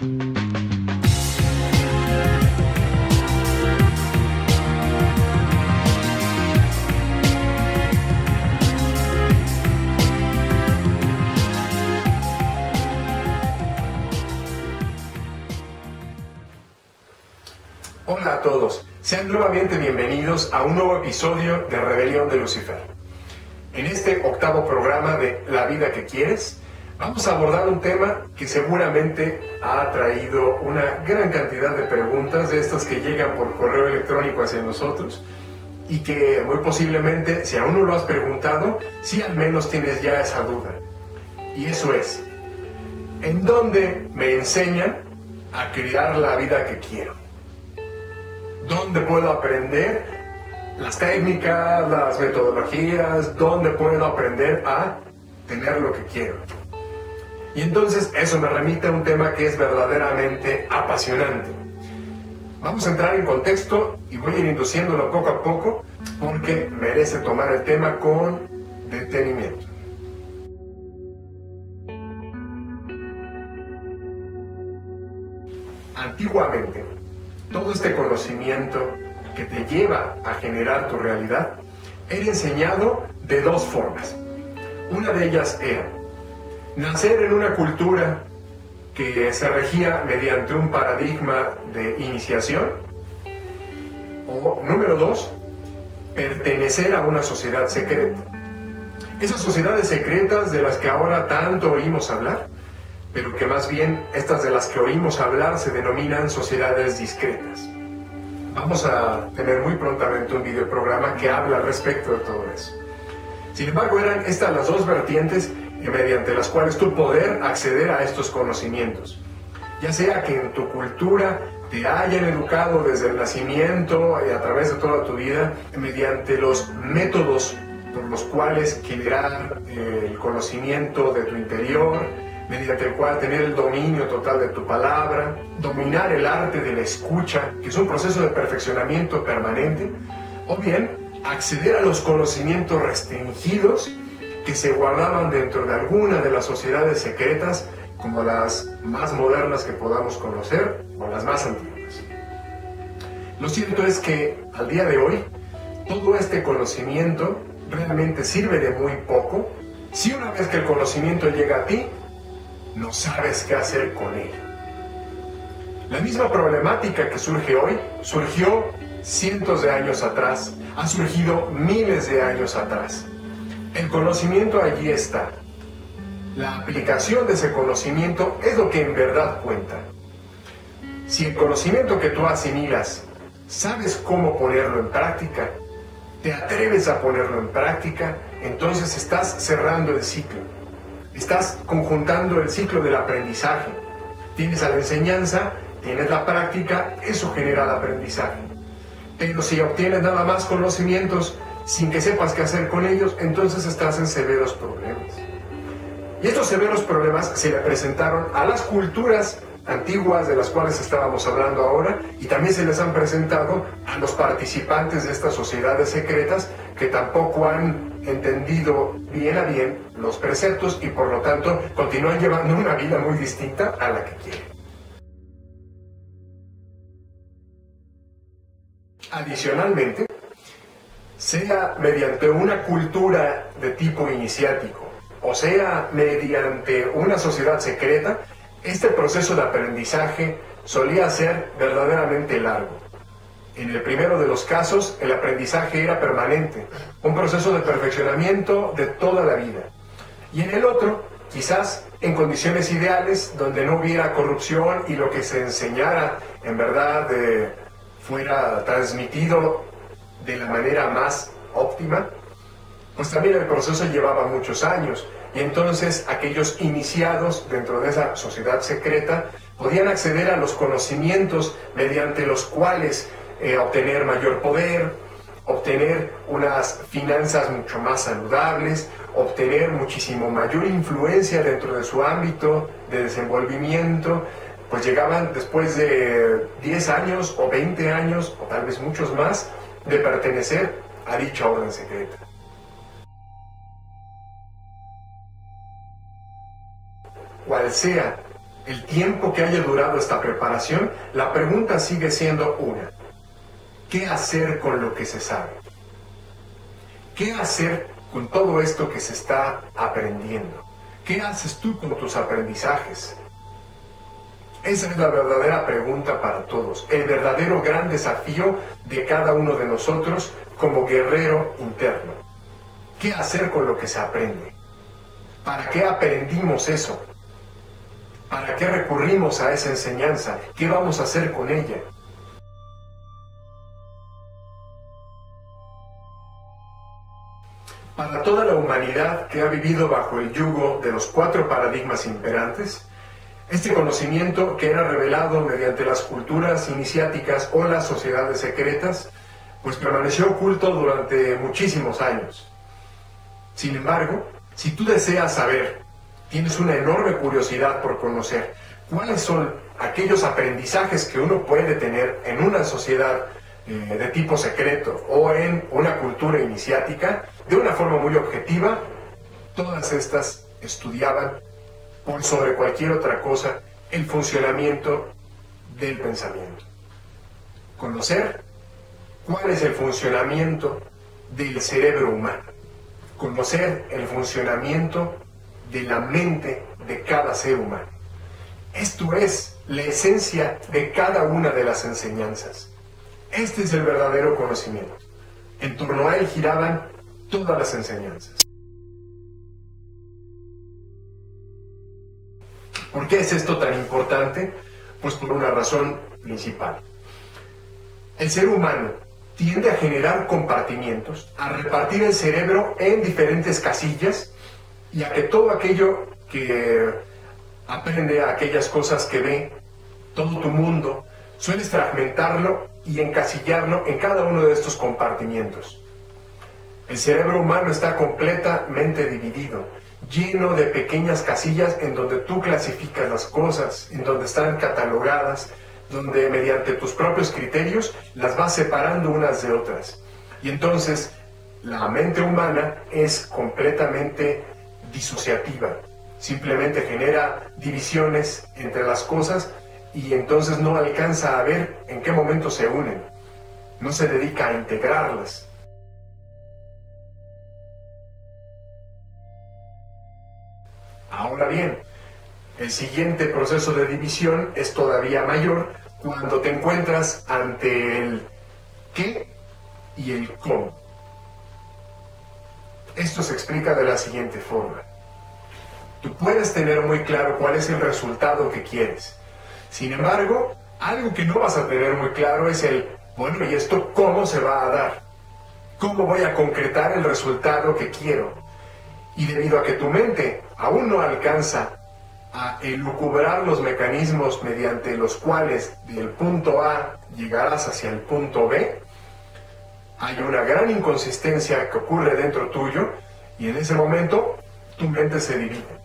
Hola a todos, sean nuevamente bienvenidos a un nuevo episodio de Rebelión de Lucifer. En este octavo programa de La vida que quieres, vamos a abordar un tema que seguramente ha traído una gran cantidad de preguntas de estas que llegan por correo electrónico hacia nosotros y que muy posiblemente, si aún no lo has preguntado, sí al menos tienes ya esa duda. Y eso es, ¿en dónde me enseñan a crear la vida que quiero? ¿Dónde puedo aprender las técnicas, las metodologías? ¿Dónde puedo aprender a tener lo que quiero? Y entonces eso me remite a un tema que es verdaderamente apasionante. Vamos a entrar en contexto y voy a ir induciéndolo poco a poco porque merece tomar el tema con detenimiento. Antiguamente, todo este conocimiento que te lleva a generar tu realidad era enseñado de dos formas. Una de ellas era nacer en una cultura que se regía mediante un paradigma de iniciación, o número dos, pertenecer a una sociedad secreta. Esas sociedades secretas de las que ahora tanto oímos hablar, pero que más bien estas de las que oímos hablar se denominan sociedades discretas. Vamos a tener muy prontamente un videoprograma que habla al respecto de todo eso. Sin embargo, eran estas las dos vertientes mediante las cuales tú poder acceder a estos conocimientos. Ya sea que en tu cultura te hayan educado desde el nacimiento y a través de toda tu vida mediante los métodos por los cuales generar el conocimiento de tu interior, mediante el cual tener el dominio total de tu palabra, dominar el arte de la escucha, que es un proceso de perfeccionamiento permanente, o bien acceder a los conocimientos restringidos que se guardaban dentro de alguna de las sociedades secretas, como las más modernas que podamos conocer o las más antiguas. Lo cierto es que al día de hoy, todo este conocimiento realmente sirve de muy poco si una vez que el conocimiento llega a ti, no sabes qué hacer con él. La misma problemática que surge hoy, surgió cientos de años atrás, ha surgido miles de años atrás. El conocimiento allí está. La aplicación de ese conocimiento es lo que en verdad cuenta. Si el conocimiento que tú asimilas, sabes cómo ponerlo en práctica, te atreves a ponerlo en práctica, entonces estás cerrando el ciclo. Estás conjuntando el ciclo del aprendizaje. Tienes a la enseñanza, tienes la práctica, eso genera el aprendizaje. Pero si obtienes nada más conocimientos sin que sepas qué hacer con ellos, entonces estás en severos problemas. Y estos severos problemas se le presentaron a las culturas antiguas de las cuales estábamos hablando ahora, y también se les han presentado a los participantes de estas sociedades secretas que tampoco han entendido bien a bien los preceptos y por lo tanto continúan llevando una vida muy distinta a la que quieren. Adicionalmente, sea mediante una cultura de tipo iniciático o sea mediante una sociedad secreta, este proceso de aprendizaje solía ser verdaderamente largo. En el primero de los casos, el aprendizaje era permanente, un proceso de perfeccionamiento de toda la vida. Y en el otro, quizás en condiciones ideales, donde no hubiera corrupción y lo que se enseñara en verdad fuera transmitido de la manera más óptima, pues también el proceso llevaba muchos años. Y entonces aquellos iniciados dentro de esa sociedad secreta podían acceder a los conocimientos mediante los cuales obtener mayor poder, obtener unas finanzas mucho más saludables, obtener muchísimo mayor influencia dentro de su ámbito de desenvolvimiento, pues llegaban después de 10 años o 20 años o tal vez muchos más de pertenecer a dicha orden secreta. Cual sea el tiempo que haya durado esta preparación, la pregunta sigue siendo una: ¿qué hacer con lo que se sabe? ¿Qué hacer con todo esto que se está aprendiendo? ¿Qué haces tú con tus aprendizajes? Esa es la verdadera pregunta para todos, el verdadero gran desafío de cada uno de nosotros como guerrero interno. ¿Qué hacer con lo que se aprende? ¿Para qué aprendimos eso? ¿Para qué recurrimos a esa enseñanza? ¿Qué vamos a hacer con ella? Para toda la humanidad que ha vivido bajo el yugo de los 4 paradigmas imperantes, este conocimiento que era revelado mediante las culturas iniciáticas o las sociedades secretas, pues permaneció oculto durante muchísimos años. Sin embargo, si tú deseas saber, tienes una enorme curiosidad por conocer cuáles son aquellos aprendizajes que uno puede tener en una sociedad de tipo secreto o en una cultura iniciática, de una forma muy objetiva, todas estas estudiaban por sobre cualquier otra cosa el funcionamiento del pensamiento. Conocer cuál es el funcionamiento del cerebro humano. Conocer el funcionamiento de la mente de cada ser humano. Esto es la esencia de cada una de las enseñanzas. Este es el verdadero conocimiento. En torno a él giraban todas las enseñanzas. ¿Por qué es esto tan importante? Pues por una razón principal. El ser humano tiende a generar compartimientos, a repartir el cerebro en diferentes casillas y a que todo aquello que aprende, aquellas cosas que ve, todo tu mundo, sueles fragmentarlo y encasillarlo en cada uno de estos compartimientos. El cerebro humano está completamente dividido, lleno de pequeñas casillas en donde tú clasificas las cosas, en donde están catalogadas, donde mediante tus propios criterios las vas separando unas de otras. Y entonces la mente humana es completamente disociativa, simplemente genera divisiones entre las cosas y entonces no alcanza a ver en qué momento se unen, no se dedica a integrarlas. Ahora bien, el siguiente proceso de división es todavía mayor cuando te encuentras ante el qué y el cómo. Esto se explica de la siguiente forma. Tú puedes tener muy claro cuál es el resultado que quieres. Sin embargo, algo que no vas a tener muy claro es el, bueno, ¿y esto cómo se va a dar? ¿Cómo voy a concretar el resultado que quiero? Y debido a que tu mente aún no alcanza a elucubrar los mecanismos mediante los cuales del punto A llegarás hacia el punto B, hay una gran inconsistencia que ocurre dentro tuyo y en ese momento tu mente se divide.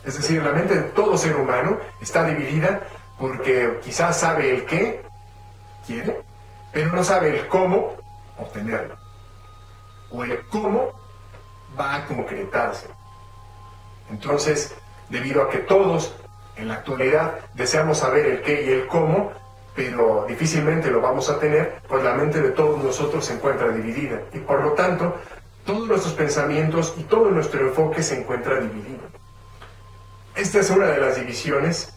Es decir, la mente de todo ser humano está dividida porque quizás sabe el qué quiere, pero no sabe el cómo obtenerlo, o el cómo va a concretarse. Entonces, debido a que todos en la actualidad deseamos saber el qué y el cómo, pero difícilmente lo vamos a tener, pues la mente de todos nosotros se encuentra dividida y por lo tanto todos nuestros pensamientos y todo nuestro enfoque se encuentra dividido. Esta es una de las divisiones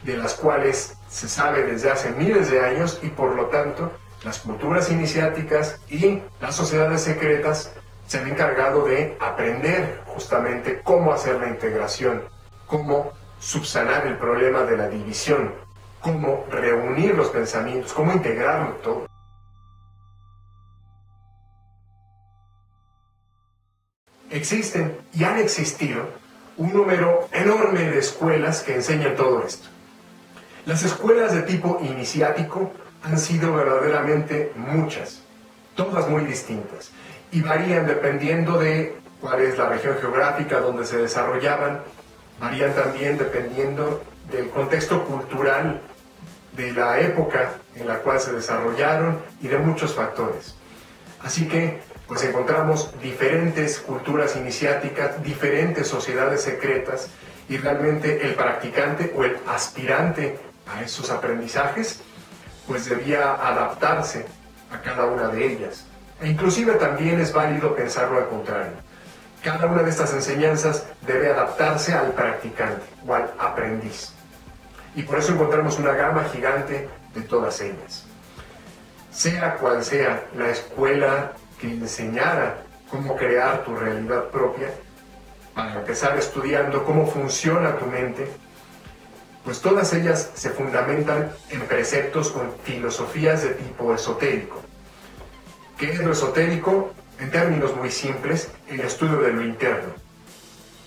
de las cuales se sabe desde hace miles de años y por lo tanto las culturas iniciáticas y las sociedades secretas se han encargado de aprender justamente cómo hacer la integración, cómo subsanar el problema de la división, cómo reunir los pensamientos, cómo integrarlo todo. Existen y han existido un número enorme de escuelas que enseñan todo esto. Las escuelas de tipo iniciático han sido verdaderamente muchas, todas muy distintas, y varían dependiendo de cuál es la región geográfica donde se desarrollaban, varían también dependiendo del contexto cultural de la época en la cual se desarrollaron y de muchos factores. Así que, pues encontramos diferentes culturas iniciáticas, diferentes sociedades secretas, Y realmente el practicante o el aspirante a esos aprendizajes pues debía adaptarse a cada una de ellas. E inclusive también es válido pensarlo al contrario. Cada una de estas enseñanzas debe adaptarse al practicante o al aprendiz. Y por eso encontramos una gama gigante de todas ellas. Sea cual sea la escuela que enseñara cómo crear tu realidad propia, para empezar estudiando cómo funciona tu mente, pues todas ellas se fundamentan en preceptos o en filosofías de tipo esotérico. ¿Qué es lo esotérico? En términos muy simples, el estudio de lo interno.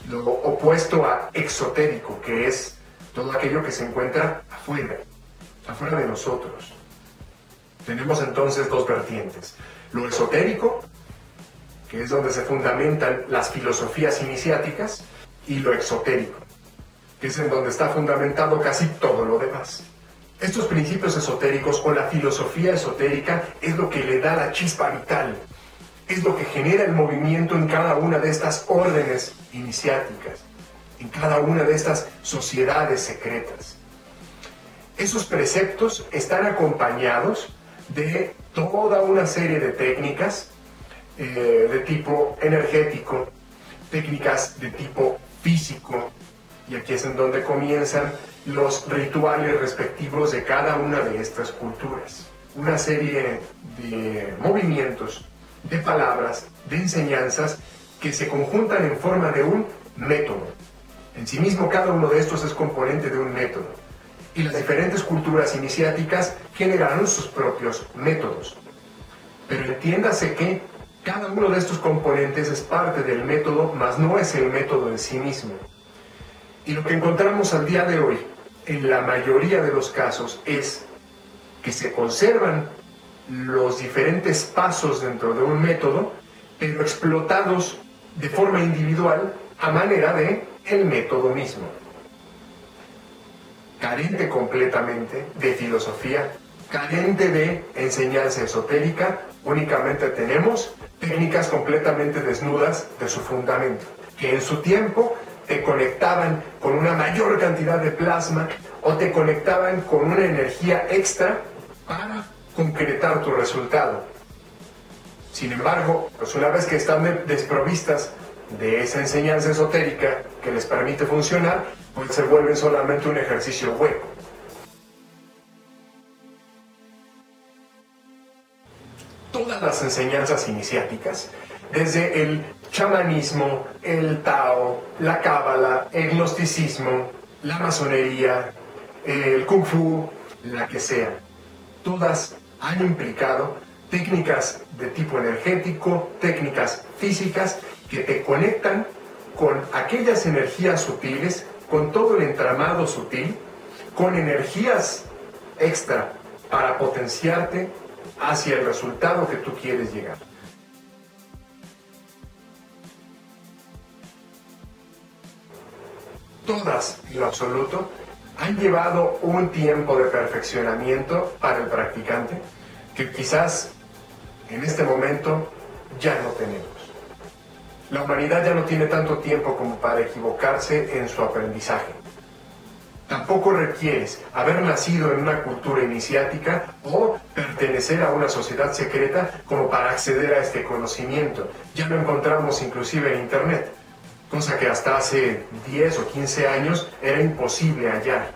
Lo opuesto a exotérico, que es todo aquello que se encuentra afuera de nosotros. Tenemos entonces dos vertientes. Lo esotérico, que es donde se fundamentan las filosofías iniciáticas, y lo exotérico, que es en donde está fundamentado casi todo lo demás. Estos principios esotéricos o la filosofía esotérica es lo que le da la chispa vital, es lo que genera el movimiento en cada una de estas órdenes iniciáticas, en cada una de estas sociedades secretas. Esos preceptos están acompañados de toda una serie de técnicas de tipo energético, técnicas de tipo físico, y aquí es en donde comienzan los rituales respectivos de cada una de estas culturas. Una serie de movimientos, de palabras, de enseñanzas que se conjuntan en forma de un método. En sí mismo cada uno de estos es componente de un método. Y las diferentes culturas iniciáticas generaron sus propios métodos. Pero entiéndase que cada uno de estos componentes es parte del método, mas no es el método en sí mismo. Y lo que encontramos al día de hoy, en la mayoría de los casos, es que se conservan los diferentes pasos dentro de un método, pero explotados de forma individual a manera de el método mismo. Carente completamente de filosofía, carente de enseñanza esotérica, únicamente tenemos técnicas completamente desnudas de su fundamento, que en su tiempo te conectaban con una mayor cantidad de plasma o te conectaban con una energía extra para concretar tu resultado. Sin embargo, pues una vez que están desprovistas de esa enseñanza esotérica que les permite funcionar, pues se vuelven solamente un ejercicio hueco. Todas las enseñanzas iniciáticas, desde el chamanismo, el Tao, la cábala, el gnosticismo, la masonería, el kung fu, la que sea, todas han implicado técnicas de tipo energético, técnicas físicas que te conectan con aquellas energías sutiles, con todo el entramado sutil, con energías extra para potenciarte hacia el resultado que tú quieres llegar. Todas, en lo absoluto, han llevado un tiempo de perfeccionamiento para el practicante que quizás en este momento ya no tenemos. La humanidad ya no tiene tanto tiempo como para equivocarse en su aprendizaje. Tampoco requieres haber nacido en una cultura iniciática o pertenecer a una sociedad secreta como para acceder a este conocimiento. Ya lo encontramos inclusive en Internet, cosa que hasta hace 10 o 15 años era imposible hallar.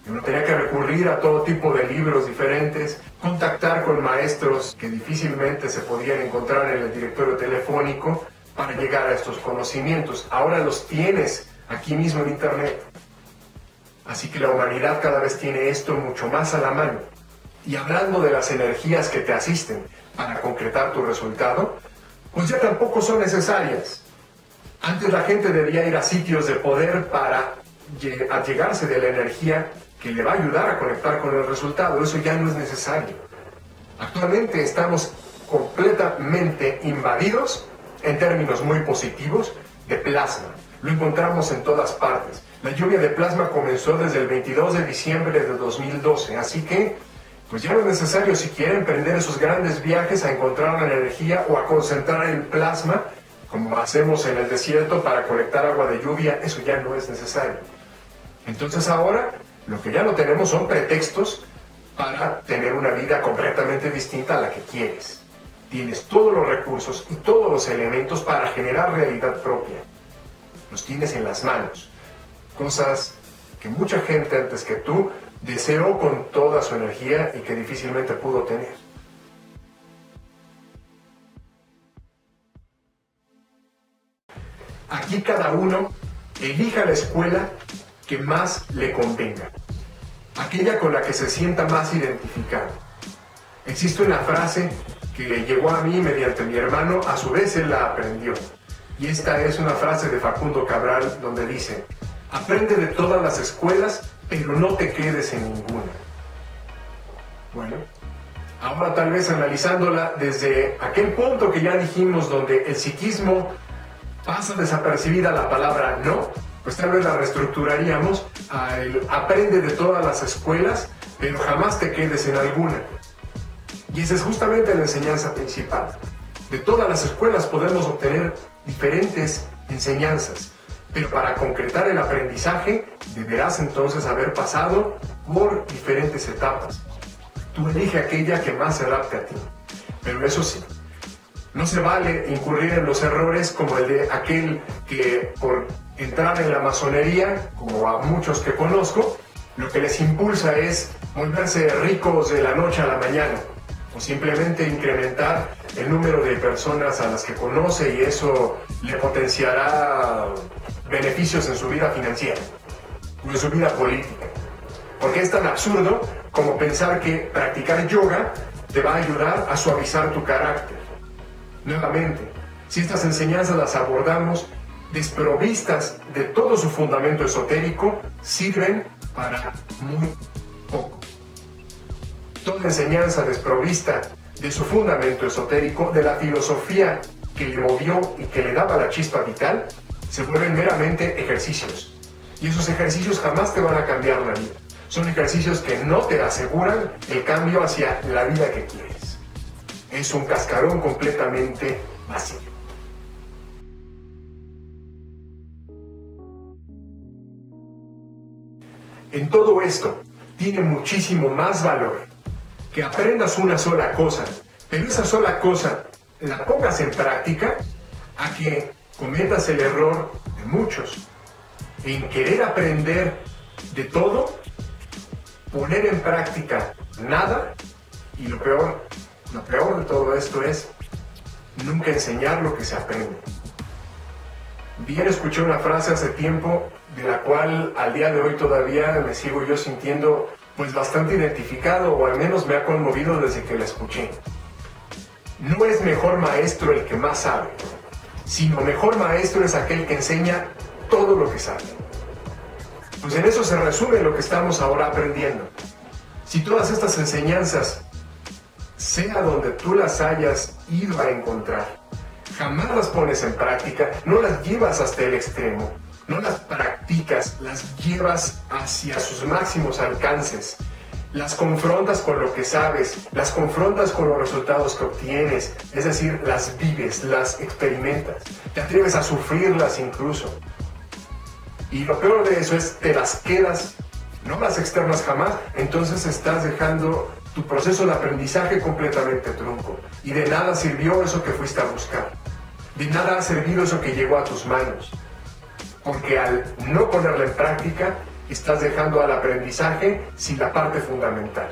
Uno tenía que recurrir a todo tipo de libros diferentes, contactar con maestros que difícilmente se podían encontrar en el directorio telefónico para llegar a estos conocimientos. Ahora los tienes aquí mismo en Internet. Así que la humanidad cada vez tiene esto mucho más a la mano. Y hablando de las energías que te asisten para concretar tu resultado, pues ya tampoco son necesarias. Antes la gente debía ir a sitios de poder para allegarse de la energía que le va a ayudar a conectar con el resultado. Eso ya no es necesario. Actualmente estamos completamente invadidos, en términos muy positivos, de plasma. Lo encontramos en todas partes. La lluvia de plasma comenzó desde el 22 de diciembre de 2012, así que pues ya no es necesario si quieren emprender esos grandes viajes a encontrar la energía o a concentrar el plasma como hacemos en el desierto para colectar agua de lluvia, eso ya no es necesario. Entonces ahora lo que ya no tenemos son pretextos para tener una vida completamente distinta a la que quieres. Tienes todos los recursos y todos los elementos para generar realidad propia. Los tienes en las manos. Cosas que mucha gente antes que tú deseó con toda su energía y que difícilmente pudo tener. Aquí cada uno elija la escuela que más le convenga, aquella con la que se sienta más identificado. Existe una frase que llegó a mí mediante mi hermano, a su vez él la aprendió. Y esta es una frase de Facundo Cabral donde dice: aprende de todas las escuelas, pero no te quedes en ninguna. Bueno, ahora tal vez analizándola desde aquel punto que ya dijimos donde el psiquismo pasa desapercibida la palabra no, pues tal vez la reestructuraríamos a el aprende de todas las escuelas, pero jamás te quedes en alguna. Y esa es justamente la enseñanza principal. De todas las escuelas podemos obtener diferentes enseñanzas, pero para concretar el aprendizaje deberás entonces haber pasado por diferentes etapas. Tú elige aquella que más se adapte a ti, pero eso sí, no se vale incurrir en los errores como el de aquel que por entrar en la masonería, como a muchos que conozco, lo que les impulsa es volverse ricos de la noche a la mañana, o simplemente incrementar el número de personas a las que conoce y eso le potenciará beneficios en su vida financiera o en su vida política. Porque es tan absurdo como pensar que practicar yoga te va a ayudar a suavizar tu carácter. Nuevamente, si estas enseñanzas las abordamos desprovistas de todo su fundamento esotérico, sirven para muy poco. Toda enseñanza desprovista de su fundamento esotérico, de la filosofía que le movió y que le daba la chispa vital, se vuelven meramente ejercicios. Y esos ejercicios jamás te van a cambiar la vida. Son ejercicios que no te aseguran el cambio hacia la vida que quieres. Es un cascarón completamente vacío. En todo esto, tiene muchísimo más valor que aprendas una sola cosa, pero esa sola cosa la pongas en práctica, a que cometas el error de muchos en querer aprender de todo, poner en práctica nada, y lo peor de todo esto es nunca enseñar lo que se aprende. Bien escuché una frase hace tiempo de la cual al día de hoy todavía me sigo yo sintiendo pues bastante identificado, o al menos me ha conmovido desde que la escuché. No es mejor maestro el que más sabe, sino mejor maestro es aquel que enseña todo lo que sabe. Pues en eso se resume lo que estamos ahora aprendiendo. Si todas estas enseñanzas, sea donde tú las hayas ido a encontrar, jamás las pones en práctica, no las llevas hasta el extremo, no las practicas, las llevas hacia sus máximos alcances, las confrontas con lo que sabes, las confrontas con los resultados que obtienes, es decir, las vives, las experimentas, te atreves a sufrirlas incluso. Y lo peor de eso es, te las quedas, no las externas jamás, entonces estás dejando tu proceso de aprendizaje completamente trunco. Y de nada sirvió eso que fuiste a buscar. De nada ha servido eso que llegó a tus manos. Porque al no ponerla en práctica, estás dejando al aprendizaje sin la parte fundamental.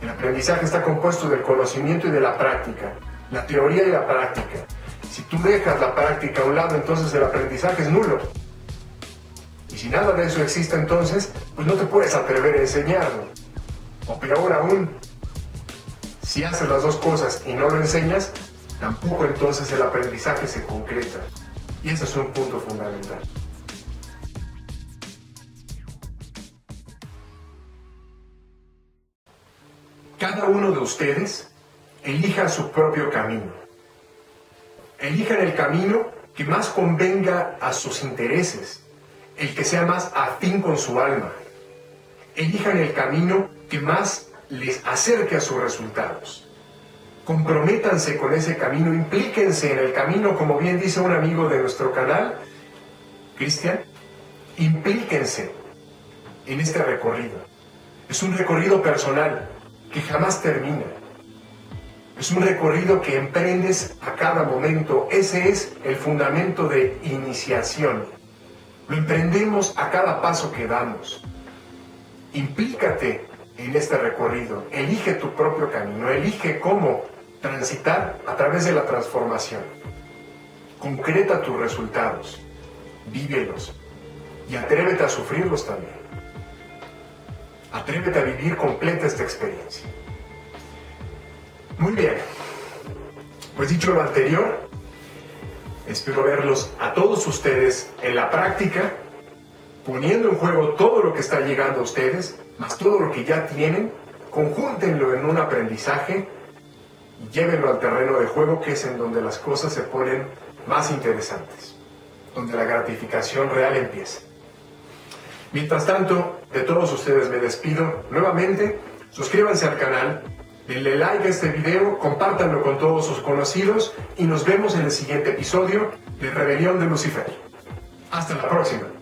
El aprendizaje está compuesto del conocimiento y de la práctica, la teoría y la práctica. Si tú dejas la práctica a un lado, entonces el aprendizaje es nulo. Y si nada de eso existe entonces, pues no te puedes atrever a enseñarlo. O peor aún, si haces las dos cosas y no lo enseñas, tampoco entonces el aprendizaje se concreta. Y ese es un punto fundamental. Cada uno de ustedes elija su propio camino. Elijan el camino que más convenga a sus intereses, el que sea más afín con su alma. Elijan el camino que más les acerque a sus resultados. comprométanse con ese camino, implíquense en el camino, como bien dice un amigo de nuestro canal, Cristian, implíquense en este recorrido. Es un recorrido personal que jamás termina. Es un recorrido que emprendes a cada momento. Ese es el fundamento de iniciación. Lo emprendemos a cada paso que damos. Implícate en este recorrido. Elige tu propio camino. Elige cómo transitar a través de la transformación. Concreta tus resultados. Vívelos. Y atrévete a sufrirlos también. Atrévete a vivir completa esta experiencia. Muy bien, pues dicho lo anterior, espero verlos a todos ustedes en la práctica, poniendo en juego todo lo que está llegando a ustedes, más todo lo que ya tienen, conjúntenlo en un aprendizaje y llévenlo al terreno de juego, que es en donde las cosas se ponen más interesantes, donde la gratificación real empieza. Mientras tanto, de todos ustedes me despido nuevamente. Suscríbanse al canal, denle like a este video, compártanlo con todos sus conocidos y nos vemos en el siguiente episodio de Rebelión de Lucifer. Hasta la próxima.